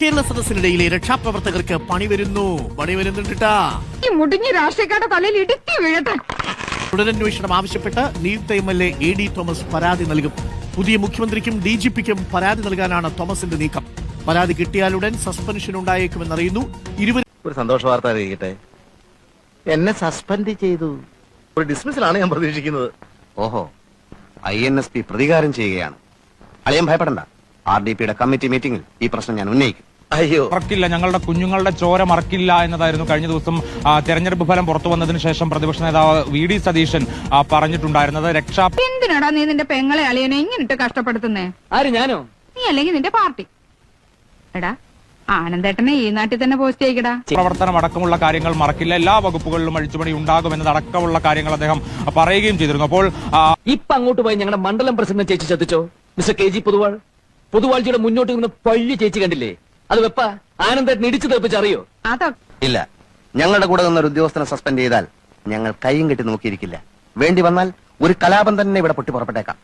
കേരള സദസ്സിനിടയിലെ രക്ഷാപ്രവർത്തകർക്ക് പണി വരുന്നുണ്ടാ. ഈ മുടിഞ്ഞ രാഷ്ട്രീയക്കാരുടെ തലയിൽ ഇടുത്തി വീഴട്ടെ. തുടരന്വേഷണം ആവശ്യപ്പെട്ട് നിയുക്ത MLA AD തോമസ് പരാതി നൽകും. പുതിയ മുഖ്യമന്ത്രിക്കും DGPക്കും പരാതി നൽകാനാണ് തോമസിന്റെ നീക്കം. പരാതി കിട്ടിയാലുടൻ സസ്പെൻഷൻ ഉണ്ടായേക്കുമെന്നറിയുന്നു. ഒരു സന്തോഷ വാർത്ത അറിയിക്കട്ടെ, എന്നെ സസ്പെൻഡ് ചെയ്തു. ഒരു ഡിസ്മിസിലാണ് ഞാൻ പ്രതീക്ഷിക്കുന്നത്. ഓഹോ, INSP പ്രതികാരം ചെയ്യുകയാണ്. അളിയൻ ഭയപ്പെടണ്ട, RDPയുടെ കമ്മിറ്റി മീറ്റിംഗിൽ ഈ പ്രശ്നം ഞാൻ ഉന്നയിക്കും. അയ്യോ, മറക്കില്ല, ഞങ്ങളുടെ കുഞ്ഞുങ്ങളുടെ ചോര മറക്കില്ല എന്നതായിരുന്നു കഴിഞ്ഞ ദിവസം തെരഞ്ഞെടുപ്പ് ഫലം പുറത്തു വന്നതിന് ശേഷം പ്രതിപക്ഷ നേതാവ് VD സതീശൻ പറഞ്ഞിട്ടുണ്ടായിരുന്നത്. എന്തിനാടാ നീ നിന്റെ പെങ്ങളെ അളിയനെ ഇങ്ങനിട്ട് കഷ്ടപ്പെടുത്തുന്നേ? ആര്, ഞാനോ? നീ അല്ലെങ്കിൽ നിന്റെ പാർട്ടി. എടാ, ആനന്ദേട്ടനെ ഈ നാട്ടിൽ തന്നെ പോസ്റ്റ് ചെയ്യടാ. പ്രവർത്തനം അടക്കമുള്ള കാര്യങ്ങൾ മറക്കില്ല, എല്ലാ വകുപ്പുകളിലും അഴിച്ചുപണി ഉണ്ടാകുമെന്നതടക്കമുള്ള കാര്യങ്ങൾ അദ്ദേഹം പറയുകയും ചെയ്തിരുന്നു. അപ്പോൾ ഇപ്പൊ അങ്ങോട്ട് പോയി ഞങ്ങളുടെ മണ്ഡലം പ്രസിഡന്റ് ചേച്ചി ശ്രദ്ധിച്ചോ? മിസ്റ്റർ KG പൊതുവാൾജിയുടെ മുന്നോട്ട് നിന്ന് പള്ളി ചേച്ചി കണ്ടില്ലേ? അത് വെപ്പ ആനന്ദേട്ടൻ ഇടിച്ചു തെറിപ്പിച്ചറിയോ? ഇല്ല, ഞങ്ങളുടെ കൂടെ നിന്നൊരു ഉദ്യോഗസ്ഥനെ സസ്പെൻഡ് ചെയ്താൽ ഞങ്ങൾ കൈയും കെട്ടി നോക്കിയിരിക്കില്ല. വേണ്ടി വന്നാൽ ഒരു കലാപം തന്നെ ഇവിടെ പൊട്ടി പുറപ്പെട്ടേക്കാം.